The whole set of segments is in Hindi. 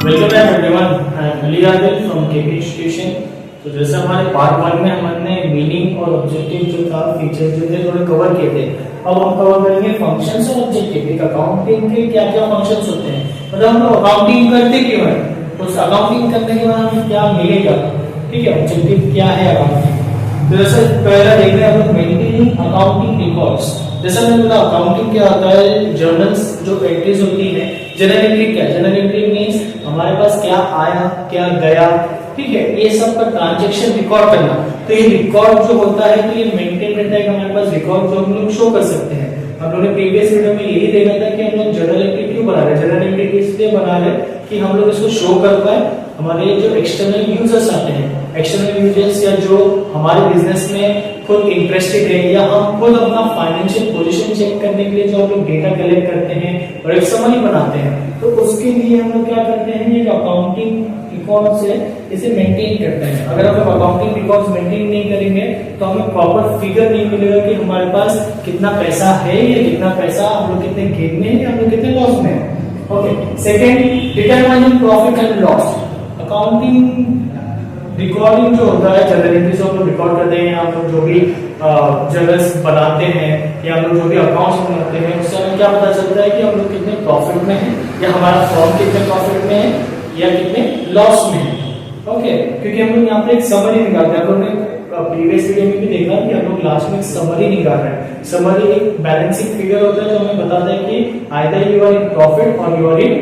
Welcome back everyone, I am Ali Adil from KP institution. तो जैसे हमारे पार्ट 1 में हमने मीनिंग और ऑब्जेक्टिव जो था, फीचर्स जो थे थोड़े कवर किए थे। अब हम कवर करेंगे फंक्शंस और ऑब्जेक्टिव। एक अकाउंटिंग के क्या क्या फंक्शंस होते हैं, मतलब हम लोग अकाउंटिंग करते क्यों है, तो उस अकाउंटिंग करने के बाद हमें क्या मिलेगा, ठीक है, ऑब्जेक्टिव क्या है अकाउंटिंग। तो जैसे पहला देख रहे हैं हम लोग मेंटेनिंग अकाउंटिंग रिकॉर्ड्स। जैसा मैंने बोला अकाउंटिंग क्या होता है, जर्नल्स जो एंट्रीज होती है। जनरल एंट्री क्या है, जनरल एंट्री मींस हमारे पास क्या आया क्या गया, ठीक है, ये सब का ट्रांजैक्शन रिकॉर्ड करना। तो ये रिकॉर्ड जो होता है तो ये मेंटेन रहता है, हमारे पास रिकॉर्ड जो हम लोग शो कर सकते हैं। हम लोगों ने प्रीवियस वीडियो में यही देखा था कि हम लोग जनरल एंट्री क्यों बना रहे हैं। जनरल एंट्री इसलिए बना रहे हैं कि हम लोग इसको शो कर पाए हमारे जो एक्सटर्नल यूजर्स आते हैं, एक्सटर्नल यूजर्स या जो हमारे बिजनेस में खुद इंटरेस्टेड है, या हम खुद अपना फाइनेंशियल पोजीशन चेक करने के लिए जो हम लोग डेटा कलेक्ट करते हैं और एक समरी बनाते हैं, तो उसके लिए हम लोग क्या करते हैं, ये अकाउंटिंग रिकॉर्ड्स है इसे मेंटेन करते हैं। अगर हम लोग अकाउंटिंग रिकॉर्ड्स मेंटेन नहीं करेंगे तो हमें प्रॉपर फिगर नहीं मिलेगा कि हमारे पास कितना पैसा है या कितना पैसा हम लोग कितने गेन में है या हम लोग कितने लॉस में है। Okay, second, determining profit and loss. Accounting recording जो होता है, जनरल एंट्री से हम लोग रिकॉर्ड करते हैं, हम लोग जो भी जर्नल्स बनाते हैं या हम लोग जो भी अकाउंट्स बनाते हैं, उससे हमें क्या पता चलता है कि हम लोग कितने प्रॉफिट में हैं या हमारा फर्म कितने प्रॉफिट में है या कितने लॉस में है। ओके, क्योंकि हम लोग यहाँ पे एक समरी निकालते हैं। हम लोग ने प्रीवियस वीडियो में भी देखा कि हम लोग लास्ट में एक समरी निकाल रहे हैं। समरी एक बैलेंसिंग फिगर होता है जो हमें बताता है कि either you are in profit और you are in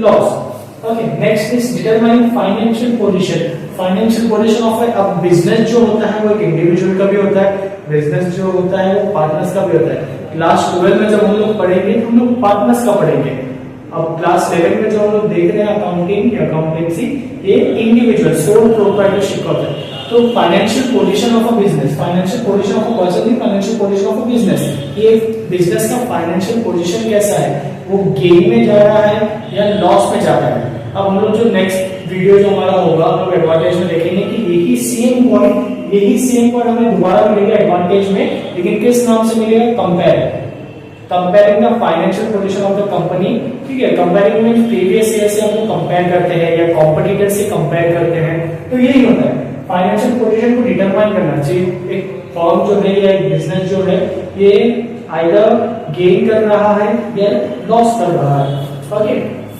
loss. Okay, next is determining financial position. Financial position of a business जो होता है वो एक इंडिविजुअल का भी होता है, बिजनेस जो होता है वो पार्टनर्स का भी होता है। क्लास 12 में जब हम लोग पढ़ेंगे तो हम लोग पार्टनर्स का पढ़ेंगे। अब क्लास 11 में जो हम लोग देख रहे हैं अकाउंटिंग या अकाउंटेंसी, ये इंडिविजुअल सोल प्रोप्राइटरशिप होता है। तो financial position of a business, financial position of a person, financial position of a business, ये बिजनेस का फाइनेंशियल पोजीशन कैसा है, वो गेन में जा रहा है या लॉस में जा रहा है। अब हम लोग जो नेक्स्ट वीडियो जो हमारा होगा हम लोग एडवांटेज में देखेंगे कि यही सेम पॉइंट हमें दोबारा मिलेगा एडवांटेज में, लेकिन किस नाम से मिलेगा, comparing the financial position of the company. ठीक है, कंपेयरिंग में प्रीवियस ईयर से हम लोग कंपेयर करते हैं या कॉम्पिटिटर से कंपेयर करते हैं, तो यही होता है फाइनेंशियल पोजीशन को डिटरमाइन करना चाहिए। एक फर्म जो है या एक बिजनेस जो है ये आइदर गेन कर रहा है या लॉस कर रहा है। ओके,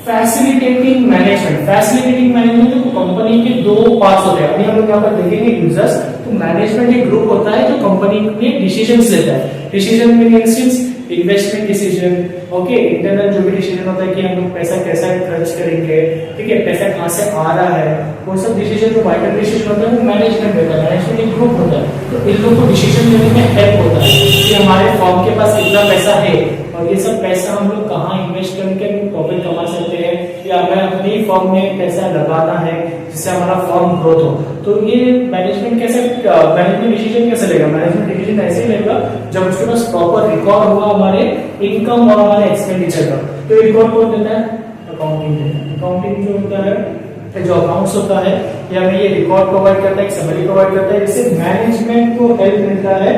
फैसिलिटेटिंग मैनेजमेंट तो कंपनी के दो पार्ट्स होते हैं। अभी हम लोग यहाँ पर देखेंगे यूजर्स, तो मैनेजमेंट एक ग्रुप होता है जो कंपनी में डिसीजंस लेता है। डिसीजन में instance investment decision, okay, internal जो भी डिसीजन होता है कि हम लोग पैसा कैसा खर्च करेंगे, ठीक है, पैसा कहाँ से आ रहा है, वो सब डिसीजन जो वाइटल डिसीजन होता है वो मैनेजमेंट लेता है। मैनेजमेंट एक ग्रुप होता है, तो इन लोगों को डिसीजन लेने में हेल्प होता है कि हमारे फर्म के पास कितना पैसा है और ये सब पैसा हम लोग कहाँ इन्वेस्ट करके प्रॉफिट कमा सकते हैं, या हमें अपनी फर्म में पैसा लगाना है जिससे हमारा फर्म ग्रोथ हो। तो ये मैनेजमेंट डिसीजन कैसे लेगा, मैनेजमेंट डिसीजन ऐसे ही लेगा जब उसके पास प्रॉपर रिकॉर्ड होगा हमारे इनकम और हमारे एक्सपेंडिचर का। तो रिकॉर्ड कौन देता है, अकाउंटिंग जो होता है, जो अकाउंट्स होता है, या हमें ये रिकॉर्ड प्रोवाइड करता है, एक समरी प्रोवाइड करता है, जिससे मैनेजमेंट को हेल्प मिलता है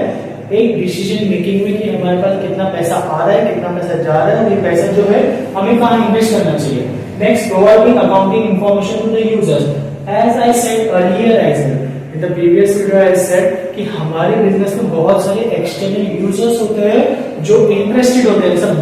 एक डिसीजन मेकिंग में कि हमारे पास कितना पैसा आ रहा है, कितना पैसा जा रहा है और ये पैसा जो है हमें कहाँ इन्वेस्ट करना चाहिए। Next, providing accounting information to the users. As I said earlier as well in the previous video, I said कि हमारे बिजनेस में बहुत सारे एक्सटर्नल यूजर्स होते हैं जो इंटरेस्टेड होते हैं, जैसे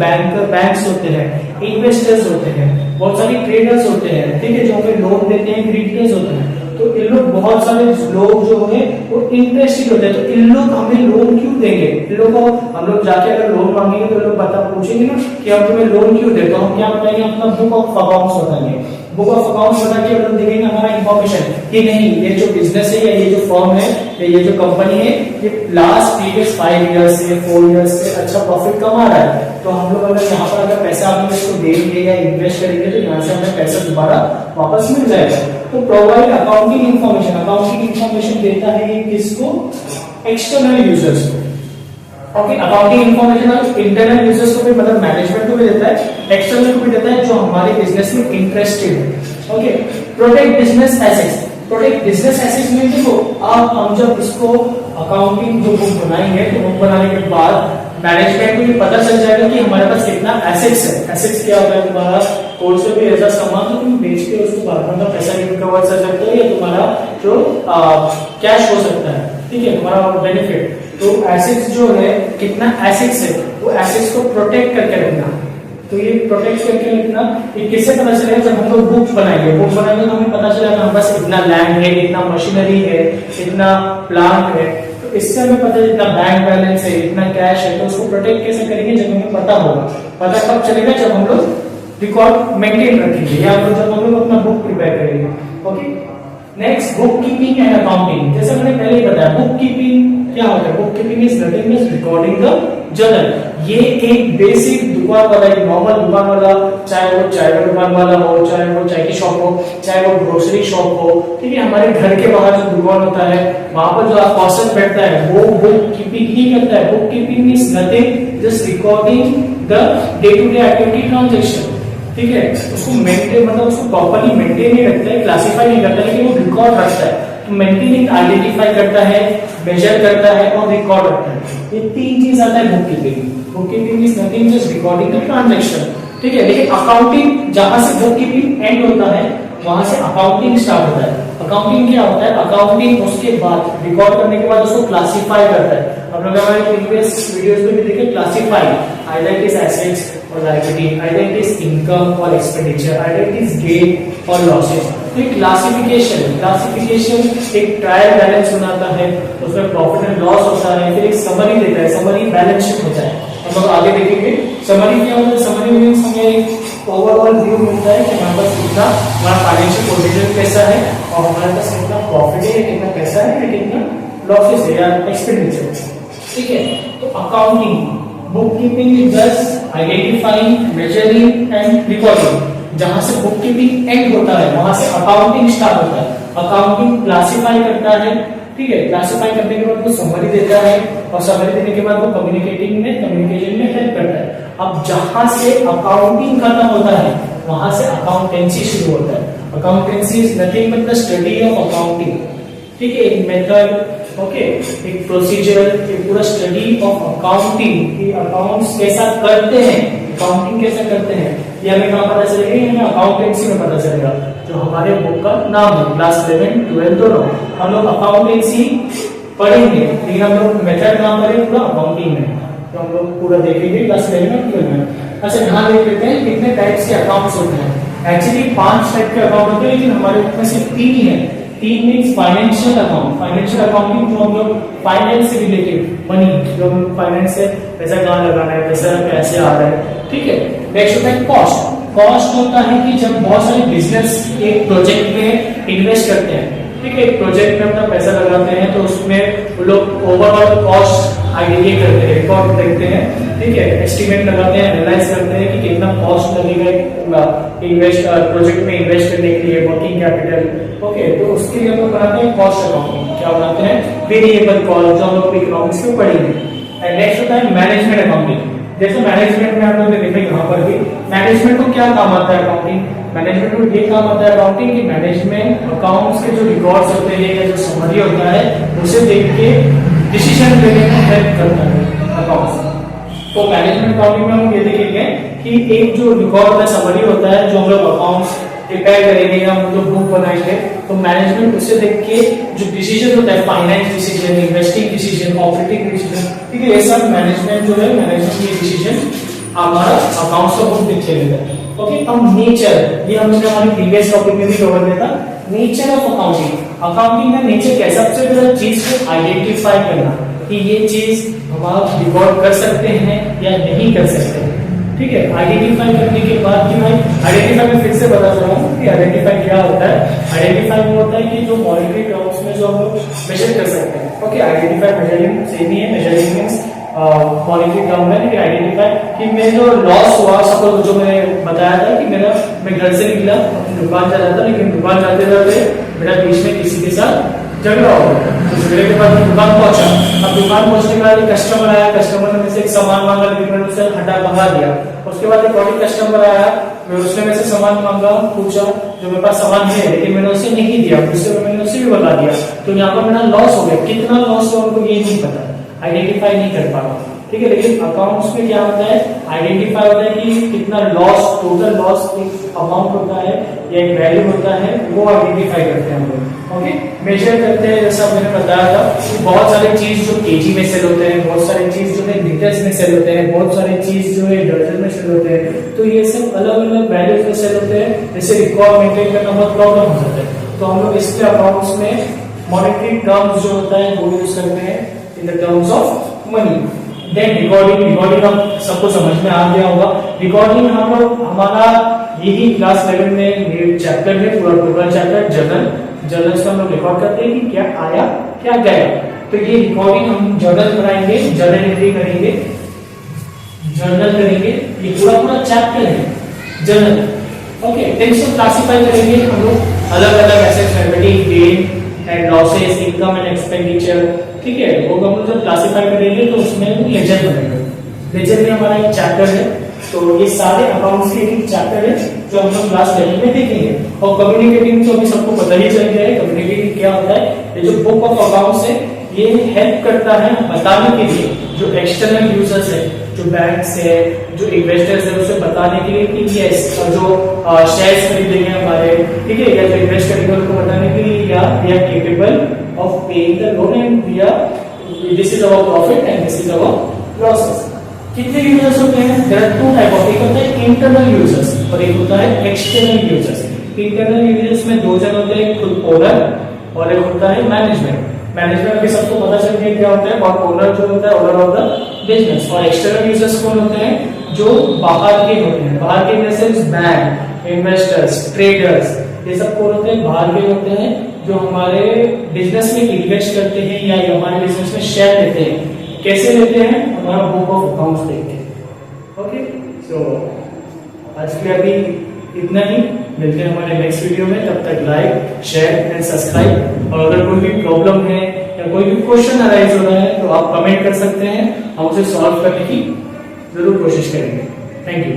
बैंक्स होते हैं, इन्वेस्टर्स होते हैं, बहुत सारे ट्रेडर्स होते हैं, ठीक है, जो हमें लोन देते हैं, क्रेडिटर्स होते हैं। तो इन लोग बहुत सारे लोग जो है वो इंटरेस्टेड होते हैं, तो इन लोग हमें लोन क्यों देंगे, इन लोग को हम लोग जाके अगर लोन मांगेंगे तो लोग पूछेंगे ना कि हम तुम्हें लोन क्यों दे, तो हम क्या बताएंगे, अपना बुक ऑफ अकाउंट्स बताएंगे। बुक ऑफ अकाउंट्स बता के हम लोग देखेंगे हमारा इंफॉर्मेशन कि नहीं, ये जो बिजनेस है या ये जो फर्म है या ये जो कंपनी है ये लास्ट प्रीवियस 5 इयर्स से 4 इयर्स से अच्छा प्रॉफिट कमा रहा है। तो हम लोग अगर यहाँ पर अगर पैसा हम इसको देंगे या इन्वेस्ट करेंगे तो यहाँ से हमें पैसा दोबारा वापस मिल जाएगा। तो प्रोवाइड अकाउंटिंग इंफॉर्मेशन देता है ये किसको, एक्सटर्नल यूजर्स को। Okay, accounting information internal users को भी, मतलब मैनेजमेंट को भी देता है, एक्सटर्नल को भी देता है जो हमारे बिजनेस में इंटरेस्टेड है। ओके, प्रोटेक्ट बिजनेस एसेट्स में देखो, अब हम जब इसको अकाउंटिंग जो बुक बनाएंगे तो बुक बनाने के बाद मैनेजमेंट को ये पता चल जाएगा कि हमारे पास कितना एसेट्स है। एसेट्स क्या होता है तुम्हारा, कोई से भी ऐसा सामान जो तुम बेच के उसको बाद में पैसा रिकवर कर सकते हो, या तुम्हारा जो कैश हो सकता है, ठीक है, तुम्हारा बेनिफिट। तो एसेट्स जो है, कितना एसेट्स है, वो एसेट्स को प्रोटेक्ट करके रखना। तो ये प्रोटेक्ट करके रखना ये किससे पता चलेगा, जब हम लोग बुक बनाएंगे तो हमें पता चलेगा हमारे पास इतना लैंड है, इतना मशीनरी है, इतना प्लांट है। तो इससे हमें पता है इतना बैंक बैलेंस है, इतना कैश है। तो उसको प्रोटेक्ट कैसे करेंगे, जब हमें पता होगा। पता कब चलेगा, जब हम लोग रिकॉर्ड मेंटेन रखेंगे, या फिर जब हम लोग अपना बुक प्रिपेयर करेंगे। Okay, next book keeping and accounting. जैसे मैंने पहले ही बताया, बुक कीपिंग क्या होता है, book keeping is nothing is recording the journal. ये एक बेसिक दुकान वाला, एक नॉर्मल दुकान वाला, चाहे वो चाय का दुकान वाला हो, चाहे वो चाय की शॉप हो, चाहे वो ग्रोसरी शॉप हो, ठीक है, हमारे घर के बाहर जो दुकान होता है वहां पर जो पर्सन बैठता है वो बुक कीपिंग ही करता है। Book keeping is nothing just recording the day to day activity transaction, ठीक है। उसको मेंटेन, मतलब उसको प्रॉपर्ली मेंटेन नहीं रखता है, क्लासिफाई नहीं करता है, लेकिन वो रिकॉर्ड रखता है। तो मेंटेनिंग आइडेंटिफाई करता है, मेजर करता है और रिकॉर्ड रखता है। ये तीन चीज आता है book keeping. Book keeping is nothing just recording the transaction, ठीक है। लेकिन अकाउंटिंग, जहां से बुक कीपिंग एंड होता है वहां से अकाउंटिंग स्टार्ट होता है। अकाउंटिंग क्या होता है, अकाउंटिंग उसके बाद रिकॉर्ड करने के बाद उसको क्लासिफाई करता है। हम लोग हमारे प्रीवियस वीडियोस में भी देखे, classify either it is assets और liability, either it is income और expenditure, either it is gain और लॉसेस। तो क्लासिफिकेशन एक ट्रायल बैलेंस बनाता है, उसमें प्रॉफिट एंड लॉस होता है, फिर एक समरी देता है, समरी बैलेंस शीट होता है। हम लोग आगे देखेंगे समरी क्या होता है। समरी मींस हमें ओवरऑल व्यू मिलता है कि हमारे पास कितना, हमारा फाइनेंशियल पोजीशन कैसा है और हमारे पास कितना प्रॉफिट है, कितना पैसा है, या कितना लॉसेस है या एक्सपेंडिचर, ठीक है। तो accounting, book keeping is just identifying, measuring and recording. जहां से बुक कीपिंग एंड होता है वहां से अकाउंटिंग स्टार्ट होता है। अकाउंटिंग क्लासिफाई करता है, ठीक है, क्लासिफाई करने के बाद वो समरी देता है और समरी देने के बाद वो कम्युनिकेशन में हेल्प करता है। अब जहां से अकाउंटिंग खत्म होता है वहां से अकाउंटेंसी शुरू होता है। Accountancy is nothing but the study of accounting, ठीक है, एक मेथड, ओके, एक प्रोसीजर, एक पूरा स्टडी ऑफ अकाउंटिंग कि अकाउंट्स कैसा करते हैं, अकाउंटिंग कैसा करते हैं, ये हमें कहाँ पता चलेगा, ये हमें अकाउंटेंसी में पता चलेगा, जो हमारे बुक का नाम है। क्लास 11, 12 दोनों हम लोग अकाउंटेंसी पढ़ेंगे, लेकिन हम लोग मेथड कहाँ पढ़ेंगे, पूरा अकाउंटिंग में। तो हम लोग पूरा देखेंगे क्लास 11 में, 12 में। अच्छा, ध्यान देख लेते हैं कितने टाइप्स के अकाउंट्स होते हैं। एक्चुअली 5 टाइप के अकाउंट होते हैं, लेकिन हमारे उसमें सिर्फ 3 ही है। 3 means financial account, financial accounting जो हम लोग फाइनेंस से रिलेटेड, मनी, जो हम फाइनेंस से पैसा कहाँ लगाना है, पैसा कैसे आ रहा है, ठीक है। नेक्स्ट होता है कॉस्ट। कॉस्ट होता है कि जब बहुत सारे बिजनेस एक प्रोजेक्ट में इन्वेस्ट करते हैं, ठीक है, एक प्रोजेक्ट में अपना पैसा लगाते हैं, तो उसमें वो लोग ओवरऑल कॉस्ट आइडेंटिफाई करते हैं, रिकॉर्ड देखते हैं, ठीक है, एस्टिमेट लगाते हैं, एनालाइज करते हैं कि कितना कॉस्ट लगेगा इन्वेस्ट प्रोजेक्ट में इन्वेस्ट करने के लिए, वर्किंग कैपिटल, ओके। तो उसके लिए हम लोग बनाते हैं कॉस्ट अकाउंटिंग। क्या बनाते हैं, वेरिएबल कॉस्ट, जो हम लोग इकोनॉमिक्स में पढ़ेंगे। एंड नेक्स्ट होता है मैनेजमेंट अकाउंटिंग। जैसे मैनेजमेंट में आप लोग देखेंगे यहाँ पर भी मैनेजमेंट को क्या काम आता है, अकाउंटिंग। मैनेजमेंट को ये काम आता है अकाउंटिंग की मैनेजमेंट अकाउंट्स के जो रिकॉर्ड्स होते हैं या जो समरी होता है उसे देख के डिसीजन लेने में हेल्प करता है अकाउंट्स। तो मैनेजमेंट अकाउंटिंग में हम ये देखेंगे कि एक जो रिकॉर्ड है, समरी होता है, जो हम लोग अकाउंट्स प्रिपेयर करेंगे या हम लोग बुक बनाएंगे, तो मैनेजमेंट उसे देख के जो डिसीजन होता है, finance decision, investing decision, operating decision, ठीक है, ये सब मैनेजमेंट जो है, मैनेजमेंट के डिसीजन हमारा अकाउंट्स का बुक दिखे देता है। ओके, अब नेचर, ये हमने हमारे प्रीवियस टॉपिक में भी कवर किया था। नेचर ऑफ अकाउंटिंग, अकाउंटिंग का नेचर क्या है, सबसे पहले चीज को आइडेंटिफाई करना कि ये चीज हम आप रिकॉर्ड कर सकते हैं या नहीं कर सकते, ठीक है। आइडेंटिफाई करने के बाद कि भाई आइडेंटिफाई में फिर से बता रहा हूँ कि आइडेंटिफाई क्या होता है। आइडेंटिफाई वो होता है कि जो मॉनिटरी टर्म्स में जो हम लोग मेजर कर सकते हैं। ओके, आइडेंटिफाई मेजरिंग सेम ही है, मेजरिंग मींस मॉनिटरी टर्म है, लेकिन आइडेंटिफाई कि मेरा जो लॉस हुआ, सपोज जो मैंने बताया था कि मैं घर से निकला, दुकान जा रहा था, लेकिन दुकान जाते जाते मेरा बीच में किसी के साथ झगड़ा हो गया, तो झगड़े के बाद मैं दुकान पहुंचा। अब दुकान पहुंचने के बाद एक कस्टमर आया, कस्टमर ने मुझसे एक सामान मांगा, लेकिन मैंने उसे हटा भगा दिया। उसके बाद एक और कस्टमर आया, मैं उसने मेरे से सामान मांगा, पूछा, जो मेरे पास सामान है, लेकिन मैंने उसे नहीं दिया, उससे मैंने उसे भी भगा दिया। तो यहाँ पर मेरा लॉस हो गया। कितना लॉस हुआ उनको ये नहीं पता, आइडेंटिफाई नहीं कर पा रहा। ठीक है। लेकिन अकाउंट्स में क्या होता है, आइडेंटिफाई होता है कि कितना लॉस, टोटल लॉस एक अमाउंट होता है या एक वैल्यू होता है, वो आइडेंटिफाई करते हैं हम लोग। ओके, मेजर करते हैं, जैसा मैंने बताया था कि बहुत सारी चीज जो केजी में सेल होते हैं, बहुत सारी चीज जो है लीटर्स में सेल होते हैं, बहुत सारी चीज जो है डजन में सेल होते हैं, तो ये सब अलग अलग वैल्यूज में सेल होते हैं। जैसे रिकॉर्ड मेंटेन करना बहुत प्रॉब्लम हो जाता है, तो हम लोग इसके अकाउंट्स में मॉनेटरी टर्म्स जो होता है वो यूज करते हैं in the terms of money. Then recording अब सबको समझ में आ गया होगा। रिकॉर्डिंग हम लोग, हमारा यही क्लास 11 में चैप्टर है, पूरा टोटल चैप्टर जर्नल्स का हम लोग रिकॉर्ड करते हैं कि क्या आया क्या गया। तो ये रिकॉर्डिंग हम जर्नल बनाएंगे, जर्नल एंट्री करेंगे, जर्नल करेंगे, ये पूरा चैप्टर है जर्नल। ओके, देन इसको क्लासिफाई करेंगे हम लोग अलग अलग assets, liability, gain and losses, income and expenditure, ठीक है। वो हम लोग जब क्लासिफाई करेंगे तो उसमें लेजर बनेगा। लेजर में हमारा एक चैप्टर है, तो ये सारे अकाउंट्स के एक चैप्टर है जो हम लोग क्लास 11 में देखेंगे। और कम्युनिकेटिंग तो अभी सबको पता ही चल गया है, कम्युनिकेटिंग क्या होता है। ये जो बुक ऑफ अकाउंट्स है ये हेल्प करता है बताने के लिए जो एक्सटर्नल यूजर्स है, जो बैंक्स है, जो इन्वेस्टर्स है, उसे बताने के लिए कि यस जो शेयर्स खरीदेंगे हमारे, ठीक है, या जो इन्वेस्ट करेंगे उनको बताने के लिए या we are capable of paying the loan and we are, this is our profit and this is our losses. कितने यूजर्स होते हैं? There are two type of, एक होता है इंटरनल यूजर्स और एक होता है एक्सटर्नल यूजर्स। इंटरनल यूजर्स में दो जन होते हैं, खुद ओनर और एक होता है मैनेजमेंट। मैनेजमेंट भी सबको पता चल गया क्या होता है, और ओनर जो होता है ओनर ऑफ द बिजनेस। और एक्सटर्नल यूजर्स कौन होते हैं? जो बाहर के होते हैं। बाहर के in the sense bank, investors, traders, ये सब कौन होते हैं? बाहर के होते हैं जो हमारे बिजनेस में इन्वेस्ट करते हैं या हमारे बिजनेस में शेयर लेते हैं। कैसे लेते हैं? हमारा बुक ऑफ अकाउंट्स देख के। ओके, सो आज के अभी इतना ही, मिलते हैं हमारे नेक्स्ट वीडियो में। तब तक लाइक, शेयर एंड सब्सक्राइब। और अगर कोई भी प्रॉब्लम है या कोई भी क्वेश्चन अराइज हो रहा है तो आप कमेंट कर सकते हैं, हम उसे सॉल्व करने की जरूर कोशिश करेंगे। Thank you.